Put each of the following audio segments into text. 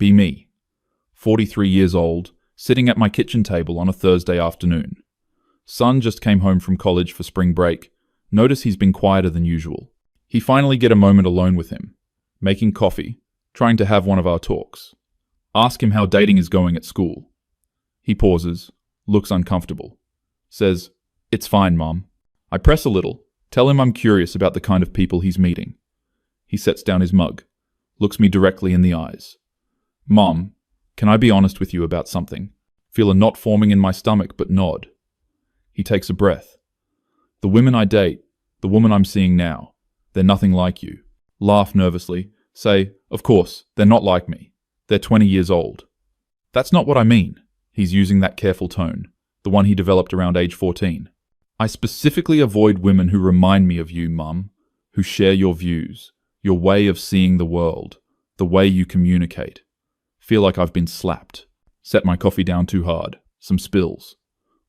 Be me, 43 years old, sitting at my kitchen table on a Thursday afternoon. Son just came home from college for spring break. Notice he's been quieter than usual. He finally get a moment alone with him, making coffee, trying to have one of our talks. Ask him how dating is going at school. He pauses, looks uncomfortable, says, "It's fine, Mom." I press a little, tell him I'm curious about the kind of people he's meeting. He sets down his mug, looks me directly in the eyes. "Mom, can I be honest with you about something?" Feel a knot forming in my stomach, but nod. He takes a breath. "The women I date, the woman I'm seeing now, they're nothing like you." Laugh nervously, say, "Of course, they're not like me. They're 20 years old." "That's not what I mean." He's using that careful tone, the one he developed around age 14. "I specifically avoid women who remind me of you, Mum, who share your views, your way of seeing the world, the way you communicate. Feel like I've been slapped. Set my coffee down too hard. Some spills.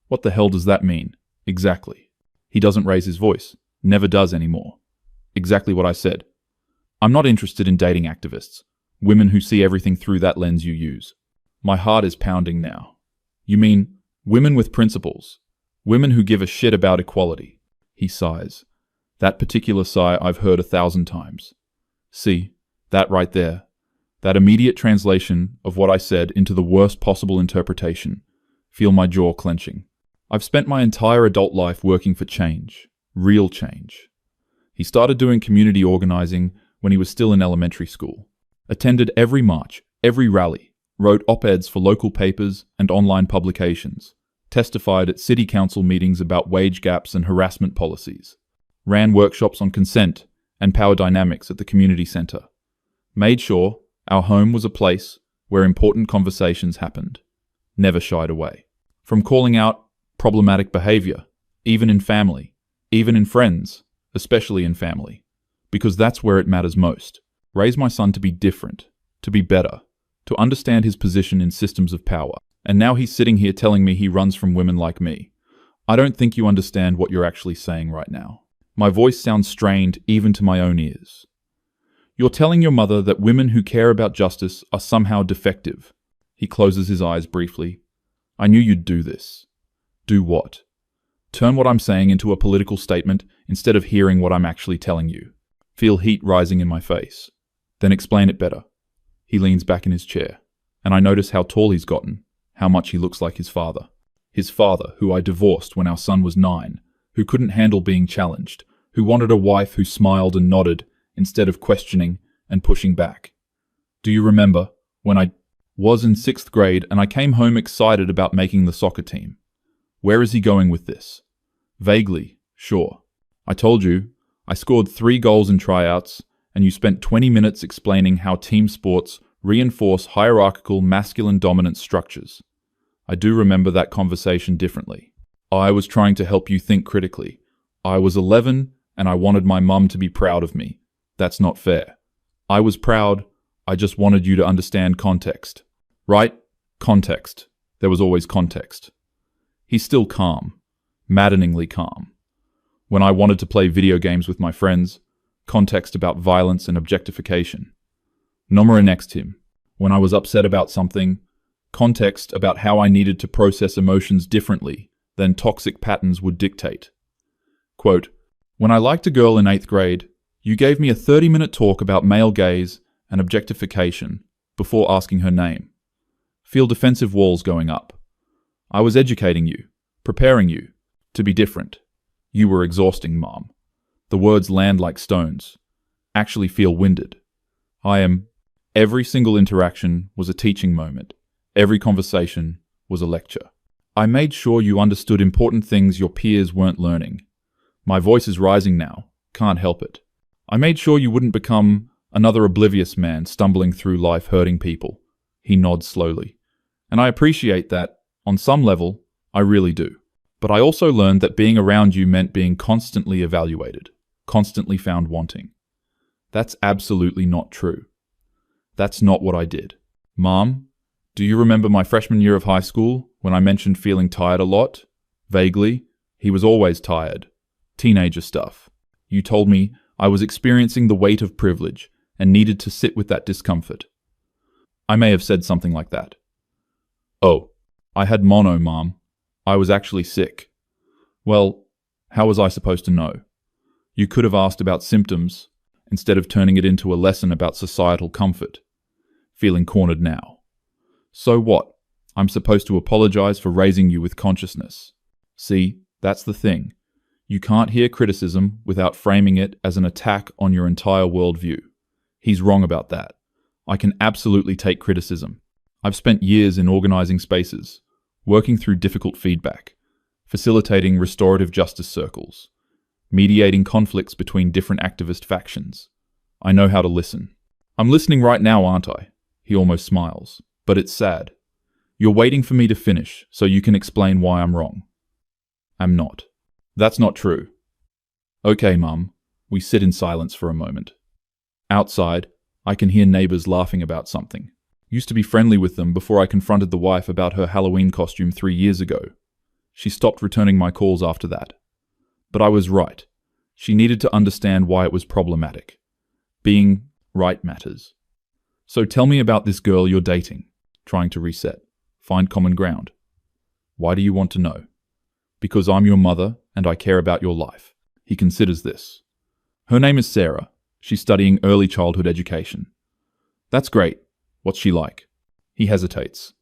What the hell does that mean? Exactly." He doesn't raise his voice. Never does anymore. Exactly what I said. "I'm not interested in dating activists, women who see everything through that lens you use." My heart is pounding now. "You mean women with principles, women who give a shit about equality?" He sighs. That particular sigh I've heard 1,000 times. See, that right there. That immediate translation of what I said into the worst possible interpretation. Feel my jaw clenching. I've spent my entire adult life working for change. Real change. He started doing community organizing when he was still in elementary school. Attended every march, every rally. Wrote op-eds for local papers and online publications. Testified at city council meetings about wage gaps and harassment policies. Ran workshops on consent and power dynamics at the community center. Made sure our home was a place where important conversations happened. Never shied away from calling out problematic behavior, even in family, even in friends, especially in family, because that's where it matters most. Raise my son to be different, to be better, to understand his position in systems of power. And now he's sitting here telling me he runs from women like me. I don't think you understand what you're actually saying right now. My voice sounds strained even to my own ears. You're telling your mother that women who care about justice are somehow defective. He closes his eyes briefly. I knew you'd do this. Do what? Turn what I'm saying into a political statement instead of hearing what I'm actually telling you. Feel heat rising in my face. Then explain it better. He leans back in his chair, and I notice how tall he's gotten, how much he looks like his father. His father, who I divorced when our son was 9, who couldn't handle being challenged, who wanted a wife who smiled and nodded instead of questioning and pushing back. Do you remember when I was in 6th grade and I came home excited about making the soccer team? Where is he going with this? Vaguely, sure. I told you, I scored 3 goals in tryouts, and you spent 20 minutes explaining how team sports reinforce hierarchical masculine dominant structures. I do remember that conversation differently. I was trying to help you think critically. I was 11, and I wanted my mum to be proud of me. That's not fair. I was proud, I just wanted you to understand context. Right? Context. There was always context. He's still calm. Maddeningly calm. When I wanted to play video games with my friends, context about violence and objectification. Nomura next him. When I was upset about something, context about how I needed to process emotions differently than toxic patterns would dictate. Quote, when I liked a girl in 8th grade, you gave me a 30-minute talk about male gaze and objectification before asking her name. Feel defensive walls going up. I was educating you, preparing you to be different. You were exhausting, Mom. The words land like stones. Actually feel winded. Every single interaction was a teaching moment. Every conversation was a lecture. I made sure you understood important things your peers weren't learning. My voice is rising now. Can't help it. I made sure you wouldn't become another oblivious man stumbling through life hurting people. He nods slowly. And I appreciate that, on some level, I really do. But I also learned that being around you meant being constantly evaluated, constantly found wanting. That's absolutely not true. That's not what I did. Mom, do you remember my freshman year of high school when I mentioned feeling tired a lot? Vaguely, he was always tired. Teenager stuff. You told me I was experiencing the weight of privilege and needed to sit with that discomfort. I may have said something like that. Oh, I had mono, Mom. I was actually sick. Well, how was I supposed to know? You could have asked about symptoms, instead of turning it into a lesson about societal comfort. Feeling cornered now. So what? I'm supposed to apologize for raising you with consciousness. See, that's the thing. You can't hear criticism without framing it as an attack on your entire worldview. He's wrong about that. I can absolutely take criticism. I've spent years in organizing spaces, working through difficult feedback, facilitating restorative justice circles, mediating conflicts between different activist factions. I know how to listen. I'm listening right now, aren't I? He almost smiles. But it's sad. You're waiting for me to finish so you can explain why I'm wrong. I'm not. That's not true. Okay, Mum. We sit in silence for a moment. Outside, I can hear neighbors laughing about something. Used to be friendly with them before I confronted the wife about her Halloween costume 3 years ago. She stopped returning my calls after that. But I was right. She needed to understand why it was problematic. Being right matters. So tell me about this girl you're dating. Trying to reset. Find common ground. Why do you want to know? Because I'm your mother and I care about your life. He considers this. Her name is Sarah. She's studying early childhood education. That's great. What's she like? He hesitates.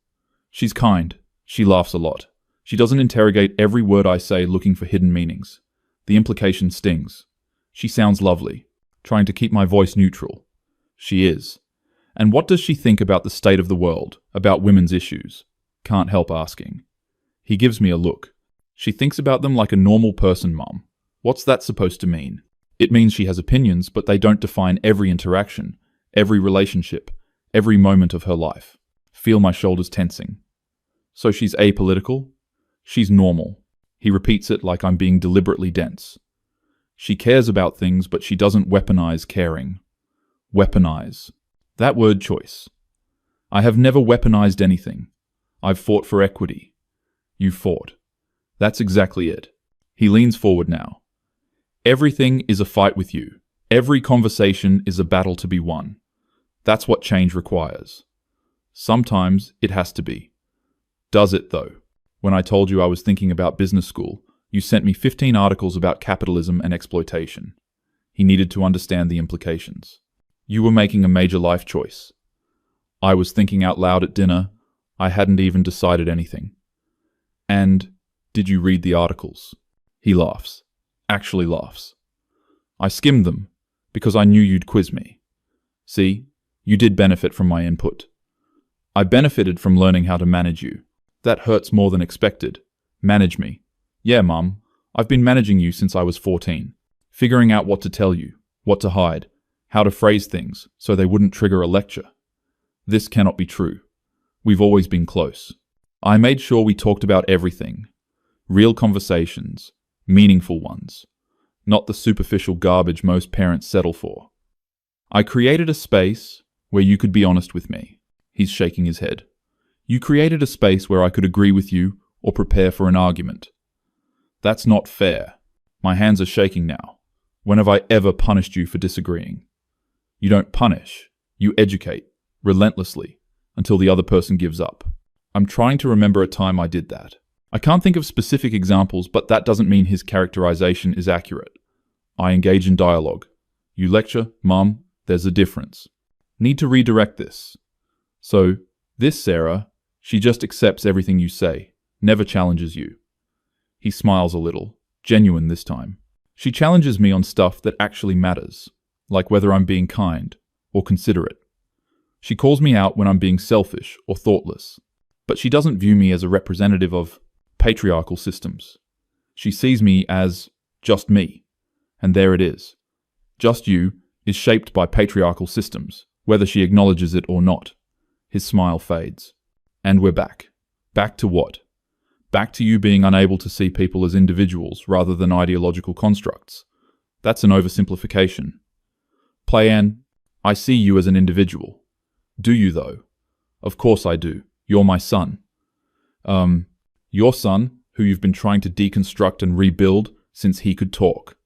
She's kind. She laughs a lot. She doesn't interrogate every word I say looking for hidden meanings. The implication stings. She sounds lovely, trying to keep my voice neutral. She is. And what does she think about the state of the world, about women's issues? Can't help asking. He gives me a look. She thinks about them like a normal person, Mum. What's that supposed to mean? It means she has opinions, but they don't define every interaction, every relationship, every moment of her life. Feel my shoulders tensing. So she's apolitical? She's normal. He repeats it like I'm being deliberately dense. She cares about things, but she doesn't weaponize caring. Weaponize. That word choice. I have never weaponized anything. I've fought for equity. You fought. That's exactly it. He leans forward now. Everything is a fight with you. Every conversation is a battle to be won. That's what change requires. Sometimes it has to be. Does it, though? When I told you I was thinking about business school, you sent me 15 articles about capitalism and exploitation. He needed to understand the implications. You were making a major life choice. I was thinking out loud at dinner. I hadn't even decided anything. And did you read the articles? He laughs. Actually laughs. I skimmed them because I knew you'd quiz me. See, you did benefit from my input. I benefited from learning how to manage you. That hurts more than expected. Manage me. Yeah, Mum. I've been managing you since I was 14. Figuring out what to tell you, what to hide, how to phrase things so they wouldn't trigger a lecture. This cannot be true. We've always been close. I made sure we talked about everything. Real conversations. Meaningful ones. Not the superficial garbage most parents settle for. I created a space where you could be honest with me. He's shaking his head. You created a space where I could agree with you or prepare for an argument. That's not fair. My hands are shaking now. When have I ever punished you for disagreeing? You don't punish. You educate, relentlessly, until the other person gives up. I'm trying to remember a time I did that. I can't think of specific examples, but that doesn't mean his characterization is accurate. I engage in dialogue. You lecture, Mum, there's a difference. Need to redirect this. So, this Sarah, she just accepts everything you say, never challenges you. He smiles a little, genuine this time. She challenges me on stuff that actually matters, like whether I'm being kind or considerate. She calls me out when I'm being selfish or thoughtless, but she doesn't view me as a representative of patriarchal systems. She sees me as just me, and there it is. Just you is shaped by patriarchal systems, whether she acknowledges it or not. His smile fades. And we're back. Back to what? Back to you being unable to see people as individuals rather than ideological constructs. That's an oversimplification. Playan, I see you as an individual. Do you, though? Of course I do. You're my son. Your son, who you've been trying to deconstruct and rebuild since he could talk.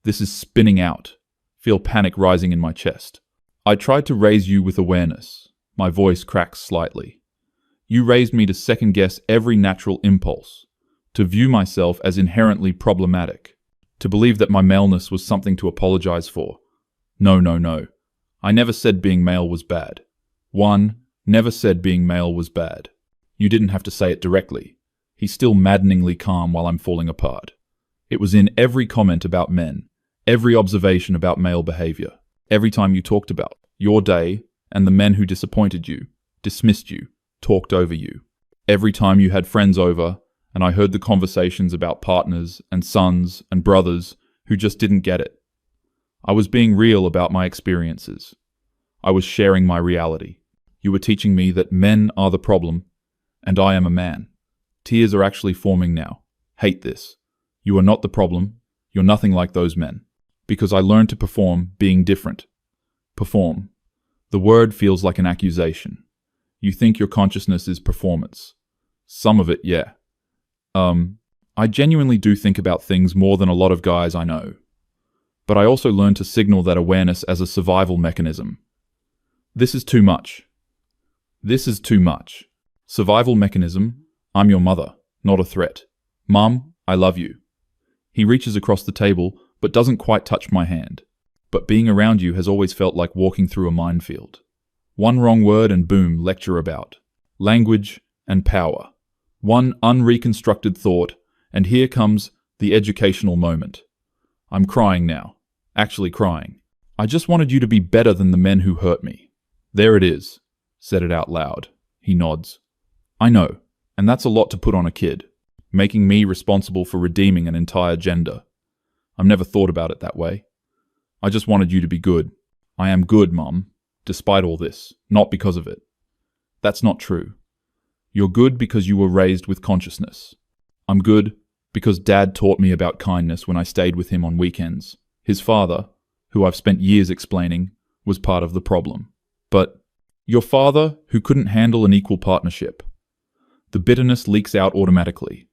This is spinning out. Feel panic rising in my chest. I tried to raise you with awareness, My voice cracks slightly. You raised me to second-guess every natural impulse, to view myself as inherently problematic, to believe that my maleness was something to apologize for. No, no, no. I never said being male was bad. Never said being male was bad. You didn't have to say it directly. He's still maddeningly calm while I'm falling apart. It was in every comment about men, every observation about male behavior, every time you talked about your day and the men who disappointed you, dismissed you, talked over you. Every time you had friends over, and I heard the conversations about partners and sons and brothers who just didn't get it. I was being real about my experiences. I was sharing my reality. You were teaching me that men are the problem, and I am a man. Tears are actually forming now. Hate this. You are not the problem. You're nothing like those men. Because I learned to perform being different. Perform. The word feels like an accusation. You think your consciousness is performance. Some of it, yeah. I genuinely do think about things more than a lot of guys I know. But I also learned to signal that awareness as a survival mechanism. This is too much. This is too much. Survival mechanism, I'm your mother, not a threat. Mum, I love you. He reaches across the table, but doesn't quite touch my hand. But being around you has always felt like walking through a minefield. One wrong word and boom, lecture about. Language and power. One unreconstructed thought, and here comes the educational moment. I'm crying now. Actually crying. I just wanted you to be better than the men who hurt me. There it is. Said it out loud. He nods. I know, and that's a lot to put on a kid, making me responsible for redeeming an entire gender. I've never thought about it that way. I just wanted you to be good. I am good, Mum, despite all this, not because of it. That's not true. You're good because you were raised with consciousness. I'm good because Dad taught me about kindness when I stayed with him on weekends. His father, who I've spent years explaining, was part of the problem. But your father, who couldn't handle an equal partnership. The bitterness leaks out automatically.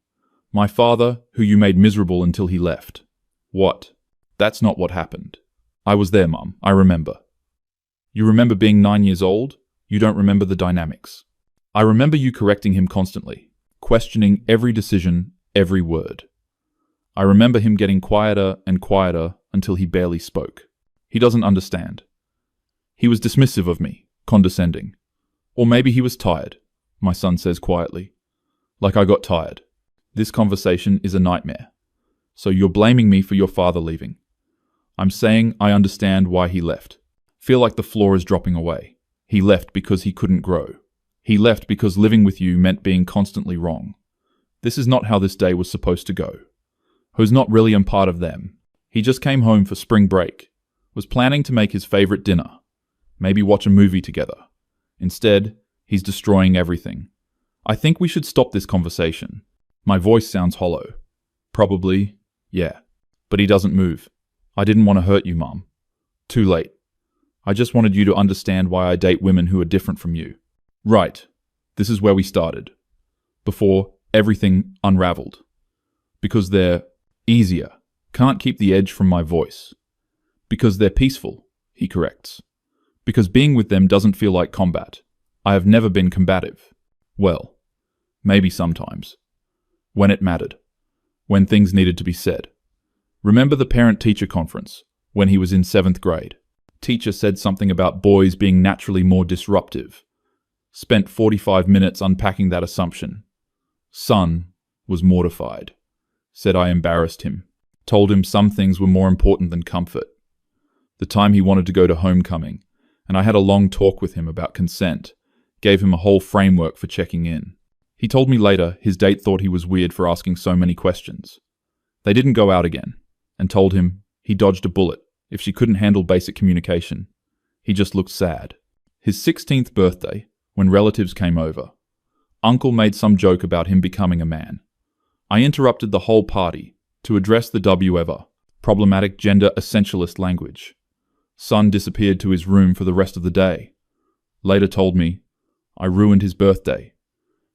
My father, who you made miserable until he left. What? That's not what happened. I was there, Mum. I remember. You remember being 9 years old? You don't remember the dynamics. I remember you correcting him constantly, questioning every decision, every word. I remember him getting quieter and quieter until he barely spoke. He doesn't understand. He was dismissive of me, condescending. Or maybe he was tired, my son says quietly. Like I got tired. This conversation is a nightmare. So you're blaming me for your father leaving. I'm saying I understand why he left. Feel like the floor is dropping away. He left because he couldn't grow. He left because living with you meant being constantly wrong. This is not how this day was supposed to go. Who's not really a part of them. He just came home for spring break. Was planning to make his favorite dinner. Maybe watch a movie together. Instead, he's destroying everything. I think we should stop this conversation. My voice sounds hollow. Probably, yeah. But he doesn't move. I didn't want to hurt you, Mum. Too late. I just wanted you to understand why I date women who are different from you. Right. This is where we started. Before everything unraveled. Because they're easier. Can't keep the edge from my voice. Because they're peaceful, he corrects. Because being with them doesn't feel like combat. I have never been combative. Well, maybe sometimes. When it mattered. When things needed to be said. Remember the parent-teacher conference, when he was in 7th grade. Teacher said something about boys being naturally more disruptive. Spent 45 minutes unpacking that assumption. Son was mortified. Said I embarrassed him. Told him some things were more important than comfort. The time he wanted to go to homecoming, and I had a long talk with him about consent, gave him a whole framework for checking in. He told me later his date thought he was weird for asking so many questions. They didn't go out again, and told him he dodged a bullet if she couldn't handle basic communication. He just looked sad. His 16th birthday, when relatives came over, Uncle made some joke about him becoming a man. I interrupted the whole party to address the W-ever, problematic gender essentialist language. Son disappeared to his room for the rest of the day. Later told me I ruined his birthday.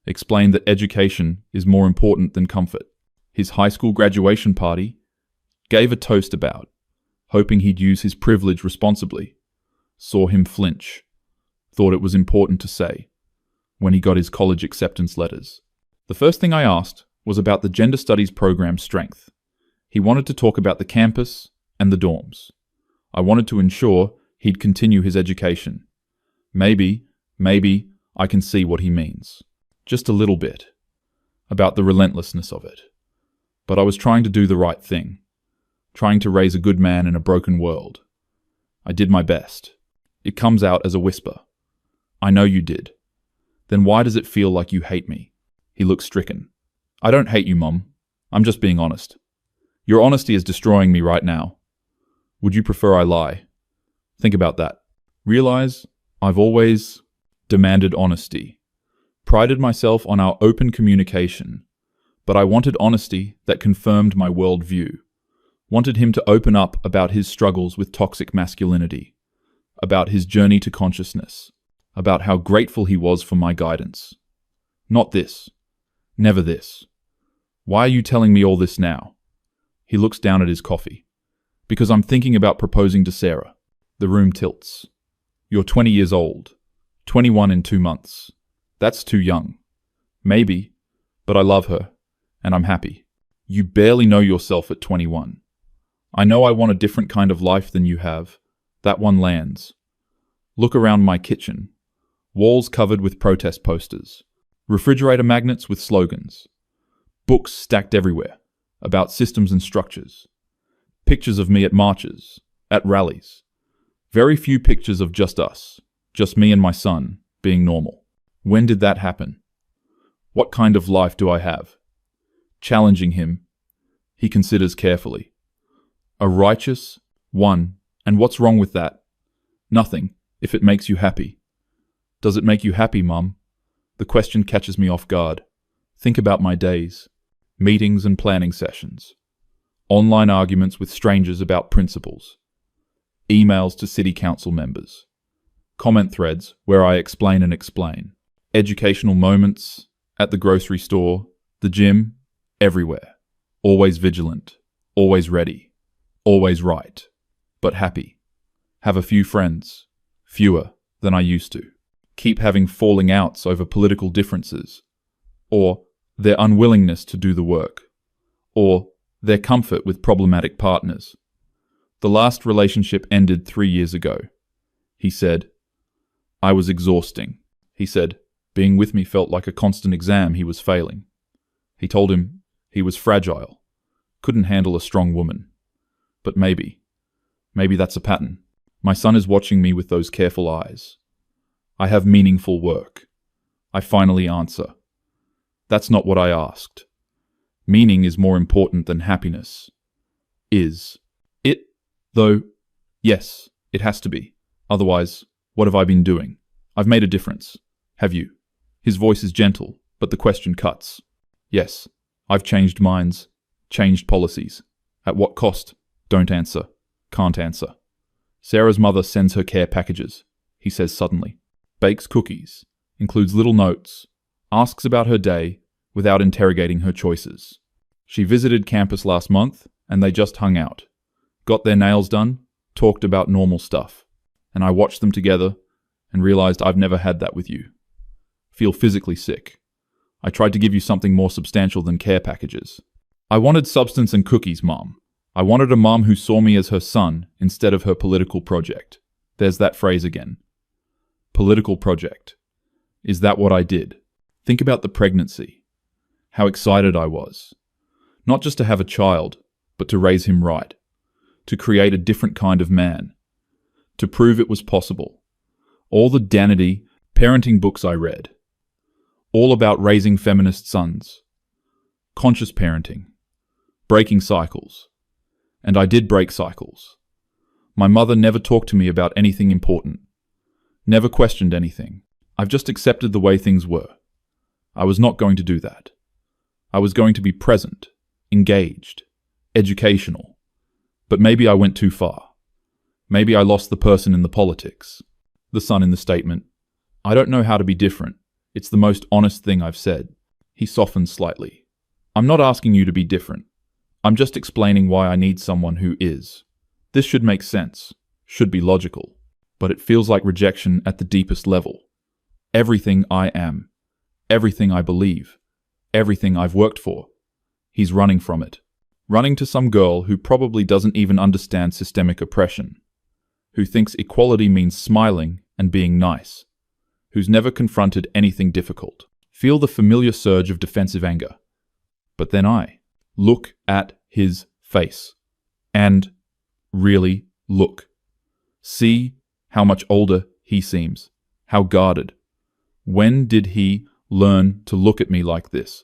Explained that education is more important than comfort. His high school graduation party gave a toast about, hoping he'd use his privilege responsibly. Saw him flinch. thought it was important to say when he got his college acceptance letters. The first thing I asked was about the gender studies program's strength. He wanted to talk about the campus and the dorms. I wanted to ensure he'd continue his education. Maybe I can see what he means. Just a little bit. About the relentlessness of it. But I was trying to do the right thing. Trying to raise a good man in a broken world. I did my best. It comes out as a whisper. I know you did. Then why does it feel like you hate me? He looks stricken. I don't hate you, Mom. I'm just being honest. Your honesty is destroying me right now. Would you prefer I lie? Think about that. Realize I've always demanded honesty. Prided myself on our open communication. But I wanted honesty that confirmed my worldview. Wanted him to open up about his struggles with toxic masculinity. About his journey to consciousness. About how grateful he was for my guidance. Not this. Never this. Why are you telling me all this now? He looks down at his coffee. Because I'm thinking about proposing to Sarah. The room tilts. You're 20 years old. 21 in 2 months. That's too young. Maybe, but I love her, and I'm happy. You barely know yourself at 21. I know I want a different kind of life than you have. That one lands. Look around my kitchen. Walls covered with protest posters. Refrigerator magnets with slogans. Books stacked everywhere about systems and structures. Pictures of me at marches, at rallies. Very few pictures of just us, just me and my son, being normal. When did that happen? What kind of life do I have? Challenging him, he considers carefully. A righteous one, and what's wrong with that? Nothing, if it makes you happy. Does it make you happy, Mum? The question catches me off guard. Think about my days. Meetings and planning sessions. Online arguments with strangers about principles. Emails to city council members. Comment threads where I explain and explain. Educational moments at the grocery store, the gym, everywhere. Always vigilant. Always ready. Always right. But happy. Have a few friends. Fewer than I used to. Keep having falling outs over political differences. Or their unwillingness to do the work. Or their comfort with problematic partners. The last relationship ended 3 years ago. He said, I was exhausting. He said, being with me felt like a constant exam he was failing. He told him he was fragile, couldn't handle a strong woman. But maybe that's a pattern. My son is watching me with those careful eyes. I have meaningful work. I finally answer. That's not what I asked. Meaning is more important than happiness. Is it, though? Yes, it has to be. Otherwise, what have I been doing? I've made a difference. Have you? His voice is gentle, but the question cuts. Yes, I've changed minds, changed policies. At what cost? Don't answer. Can't answer. Sarah's mother sends her care packages, he says suddenly. Bakes cookies, includes little notes, asks about her day without interrogating her choices. She visited campus last month and they just hung out. Got their nails done, talked about normal stuff. And I watched them together and realized I've never had that with you. Feel physically sick. I tried to give you something more substantial than care packages. I wanted substance and cookies, Mom. I wanted a mom who saw me as her son instead of her political project. There's that phrase again. Political project. Is that what I did? Think about the pregnancy. How excited I was. Not just to have a child, but to raise him right. To create a different kind of man. To prove it was possible. All the danity, parenting books I read. All about raising feminist sons. Conscious parenting. Breaking cycles. And I did break cycles. My mother never talked to me about anything important. Never questioned anything. I've just accepted the way things were. I was not going to do that. I was going to be present, engaged, educational. But maybe I went too far. Maybe I lost the person in the politics. The son in the statement. I don't know how to be different. It's the most honest thing I've said. He softened slightly. I'm not asking you to be different. I'm just explaining why I need someone who is. This should make sense. Should be logical. but it feels like rejection at the deepest level. Everything I am, everything I believe, everything I've worked for. He's running from it. Running to some girl who probably doesn't even understand systemic oppression, who thinks equality means smiling and being nice, who's never confronted anything difficult. Feel the familiar surge of defensive anger. But then I look at his face and really look. See how much older he seems, how guarded. When did he learn to look at me like this?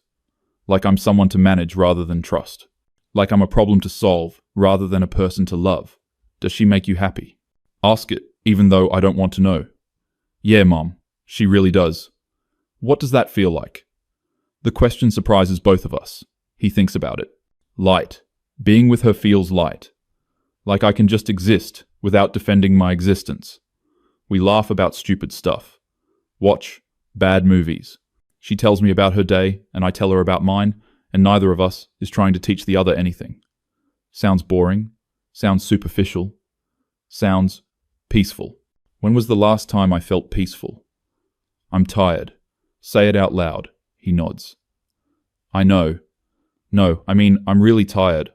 Like I'm someone to manage rather than trust. Like I'm a problem to solve rather than a person to love. Does she make you happy? Ask it, even though I don't want to know. Yeah, Mom, she really does. What does that feel like? The question surprises both of us. He thinks about it. Light. Being with her feels light. Like I can just exist without defending my existence. We laugh about stupid stuff. Watch bad movies. She tells me about her day, and I tell her about mine, and neither of us is trying to teach the other anything. Sounds boring. Sounds superficial. Sounds peaceful. When was the last time I felt peaceful? I'm tired. Say it out loud. He nods. I know. No, I mean, I'm really tired.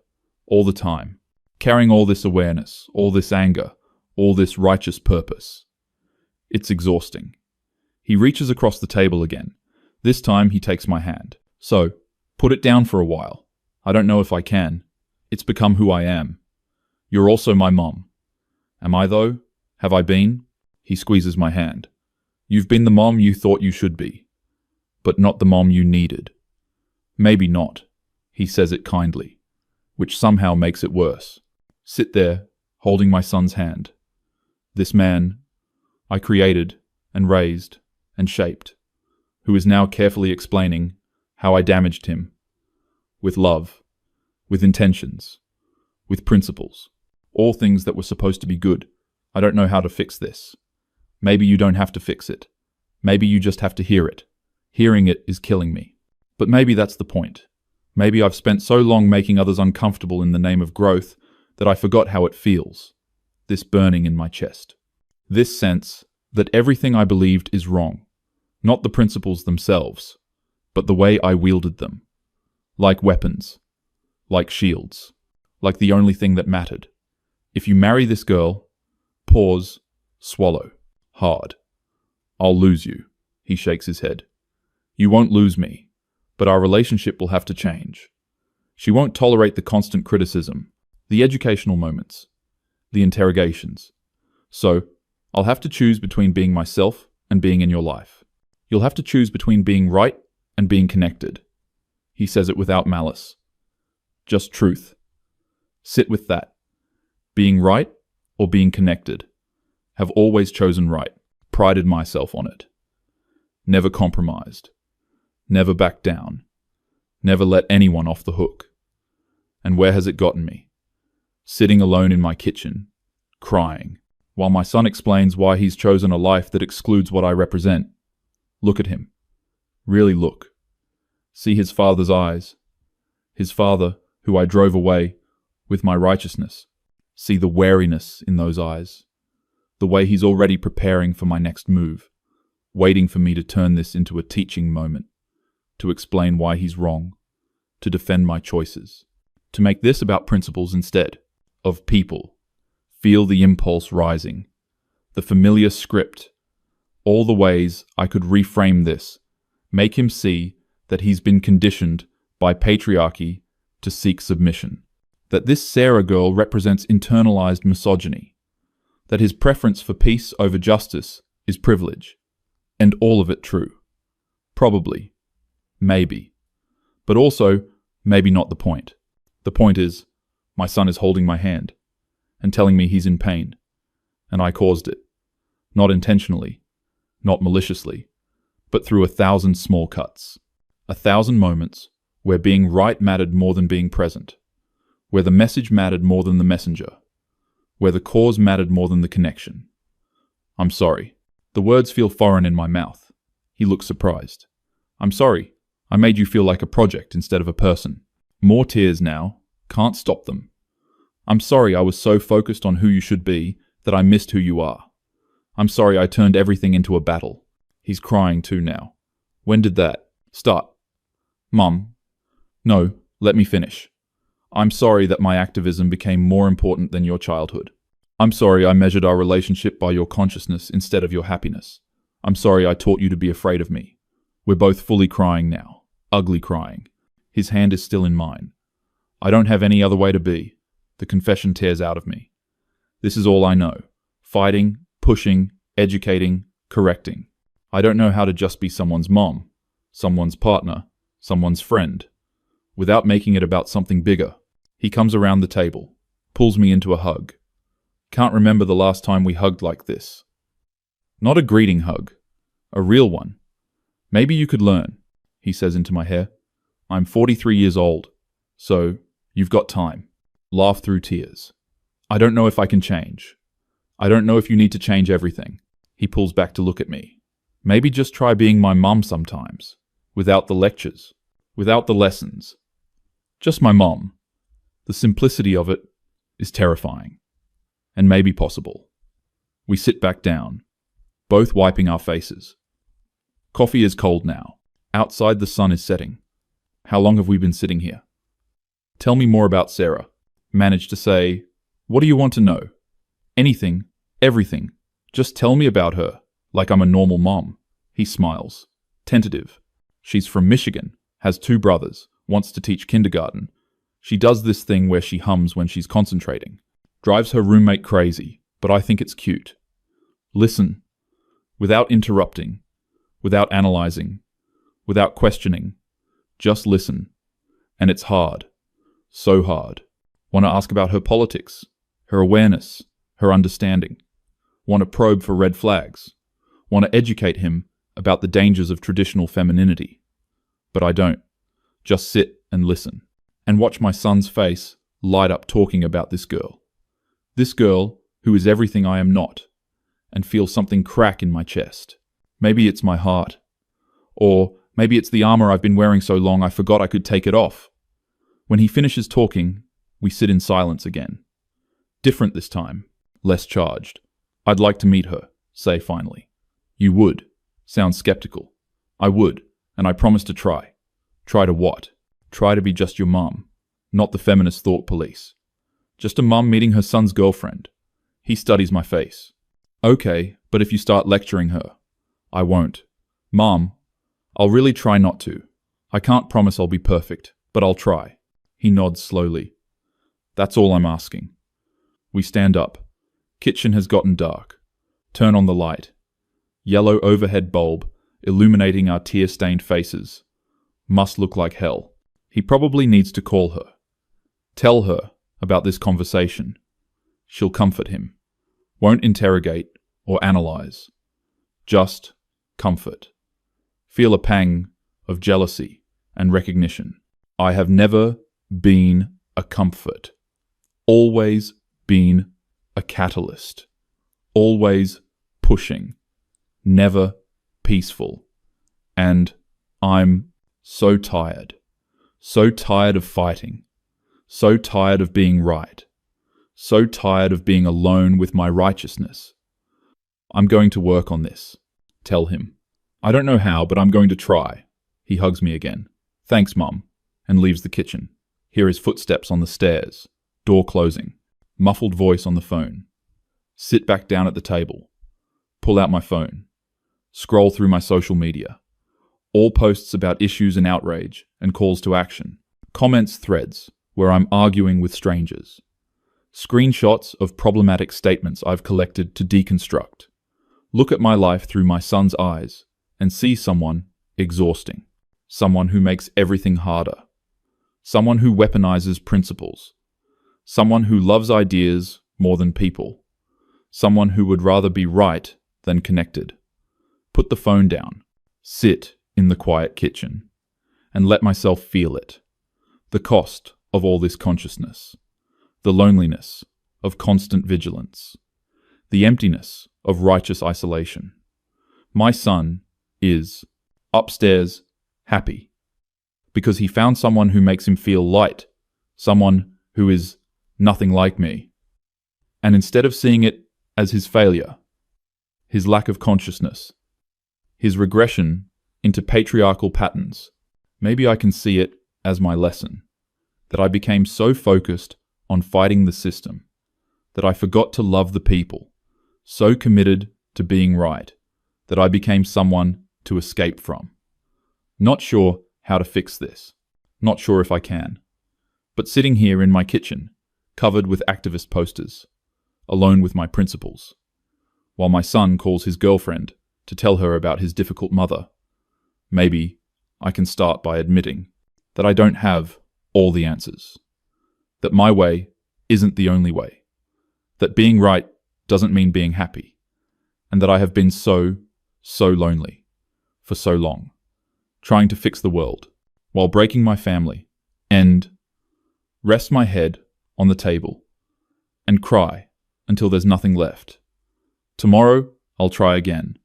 All the time. Carrying all this awareness, all this anger, all this righteous purpose. It's exhausting. He reaches across the table again. This time he takes my hand. So, put it down for a while. I don't know if I can. It's become who I am. You're also my mom. Am I though? Have I been? He squeezes my hand. You've been the mom you thought you should be, but not the mom you needed. Maybe not. He says it kindly, which somehow makes it worse. Sit there, holding my son's hand. This man I created and raised and shaped, who is now carefully explaining how I damaged him. With love, with intentions, with principles. All things that were supposed to be good. I don't know how to fix this. Maybe you don't have to fix it. Maybe you just have to hear it. Hearing it is killing me. But maybe that's the point. Maybe I've spent so long making others uncomfortable in the name of growth that I forgot how it feels. This burning in my chest. This sense that everything I believed is wrong. Not the principles themselves, but the way I wielded them. Like weapons. Like shields. Like the only thing that mattered. If you marry this girl, pause, swallow. Hard. I'll lose you. He shakes his head. You won't lose me, but our relationship will have to change. She won't tolerate the constant criticism, the educational moments, the interrogations. So, I'll have to choose between being myself and being in your life. You'll have to choose between being right and being connected. He says it without malice. Just truth. Sit with that. Being right or being connected. Have always chosen right. Prided myself on it. Never compromised. Never backed down. Never let anyone off the hook. And where has it gotten me? Sitting alone in my kitchen, crying, while my son explains why he's chosen a life that excludes what I represent. Look at him. Really look. See his father's eyes. His father, who I drove away with my righteousness. See the wariness in those eyes. The way he's already preparing for my next move, waiting for me to turn this into a teaching moment, to explain why he's wrong, to defend my choices, to make this about principles instead of people. Feel the impulse rising, the familiar script, all the ways I could reframe this, make him see that he's been conditioned by patriarchy to seek submission, that this Sarah girl represents internalized misogyny, that his preference for peace over justice is privilege, and all of it true. Probably. Maybe. But also, maybe not the point. The point is, my son is holding my hand, and telling me he's in pain, and I caused it. Not intentionally, not maliciously, but through 1,000 small cuts. 1,000 moments where being right mattered more than being present, where the message mattered more than the messenger, where the cause mattered more than the connection. I'm sorry. The words feel foreign in my mouth. He looks surprised. I'm sorry. I made you feel like a project instead of a person. More tears now. Can't stop them. I'm sorry I was so focused on who you should be that I missed who you are. I'm sorry I turned everything into a battle. He's crying too now. When did that start? Mum. No, let me finish. I'm sorry that my activism became more important than your childhood. I'm sorry I measured our relationship by your consciousness instead of your happiness. I'm sorry I taught you to be afraid of me. We're both fully crying now. Ugly crying. His hand is still in mine. I don't have any other way to be. The confession tears out of me. This is all I know. Fighting, pushing, educating, correcting. I don't know how to just be someone's mom, someone's partner, someone's friend, without making it about something bigger. He comes around the table, pulls me into a hug. Can't remember the last time we hugged like this. Not a greeting hug, a real one. Maybe you could learn, he says into my hair. I'm 43 years old, so you've got time. Laugh through tears. I don't know if I can change. I don't know if you need to change everything. He pulls back to look at me. Maybe just try being my mum sometimes, without the lectures, without the lessons. Just my mom. The simplicity of it is terrifying, and maybe possible. We sit back down, both wiping our faces. Coffee is cold now. Outside the sun is setting. How long have we been sitting here? Tell me more about Sarah. Manage to say, what do you want to know? Anything, everything. Just tell me about her, like I'm a normal mom. He smiles. Tentative. She's from Michigan, has 2 brothers, wants to teach kindergarten. She does this thing where she hums when she's concentrating. Drives her roommate crazy, but I think it's cute. Listen. Without interrupting. Without analyzing. Without questioning. Just listen. And it's hard. So hard. Want to ask about her politics, her awareness, her understanding. Want to probe for red flags. Want to educate him about the dangers of traditional femininity. But I don't. Just sit and listen. And watch my son's face light up talking about this girl. This girl who is everything I am not. And feel something crack in my chest. Maybe it's my heart. Or maybe it's the armor I've been wearing so long I forgot I could take it off. When he finishes talking, we sit in silence again. Different this time. Less charged. I'd like to meet her, say finally. You would. Sounds skeptical. I would, and I promise to try. Try to what? Try to be just your mum, not the feminist thought police. Just a mum meeting her son's girlfriend. He studies my face. Okay, but if you start lecturing her. I won't. Mom, I'll really try not to. I can't promise I'll be perfect, but I'll try. He nods slowly. That's all I'm asking. We stand up. Kitchen has gotten dark. Turn on the light. Yellow overhead bulb, illuminating our tear-stained faces. Must look like hell. He probably needs to call her. Tell her about this conversation. She'll comfort him. Won't interrogate or analyze. Just comfort. Feel a pang of jealousy and recognition. I have never been a comfort. Always been a catalyst. Always pushing. Never peaceful. And I'm so tired. So tired of fighting. So tired of being right. So tired of being alone with my righteousness. I'm going to work on this. Tell him. I don't know how, but I'm going to try. He hugs me again. Thanks, Mum, and leaves the kitchen. Hear his footsteps on the stairs. Door closing. Muffled voice on the phone. Sit back down at the table. Pull out my phone. Scroll through my social media. All posts about issues and outrage and calls to action. Comments threads where I'm arguing with strangers. Screenshots of problematic statements I've collected to deconstruct. Look at my life through my son's eyes and see someone exhausting. Someone who makes everything harder. Someone who weaponizes principles. Someone who loves ideas more than people. Someone who would rather be right than connected. Put the phone down. Sit in the quiet kitchen. And let myself feel it. The cost of all this consciousness. The loneliness of constant vigilance. The emptiness of righteous isolation. My son is upstairs happy because he found someone who makes him feel light, someone who is nothing like me. And instead of seeing it as his failure, his lack of consciousness, his regression into patriarchal patterns. Maybe I can see it as my lesson, that I became so focused on fighting the system that I forgot to love the people, so committed to being right that I became someone to escape from. Not sure how to fix this, not sure if I can, but sitting here in my kitchen, covered with activist posters, alone with my principles, while my son calls his girlfriend to tell her about his difficult mother, maybe I can start by admitting that I don't have all the answers, that my way isn't the only way, that being right doesn't mean being happy, and that I have been so lonely for so long, trying to fix the world while breaking my family, and rest my head on the table and cry until there's nothing left. Tomorrow I'll try again.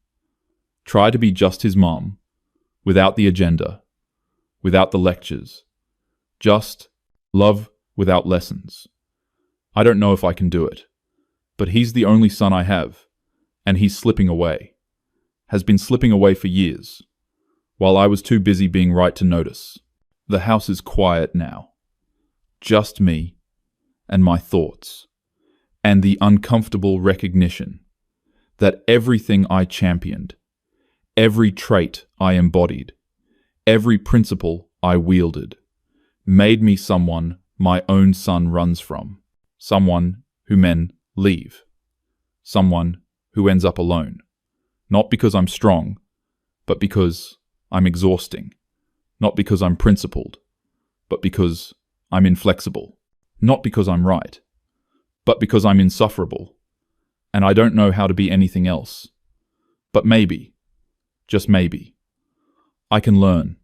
Try to be just his mom, without the agenda, without the lectures, just love without lessons. I don't know if I can do it, but he's the only son I have, and he's slipping away, has been slipping away for years, while I was too busy being right to notice. The house is quiet now, just me and my thoughts, and the uncomfortable recognition that everything I championed, every trait I embodied, every principle I wielded, made me someone my own son runs from, someone who men leave, someone who ends up alone, not because I'm strong, but because I'm exhausting, not because I'm principled, but because I'm inflexible, not because I'm right, but because I'm insufferable, and I don't know how to be anything else. But maybe, just maybe, I can learn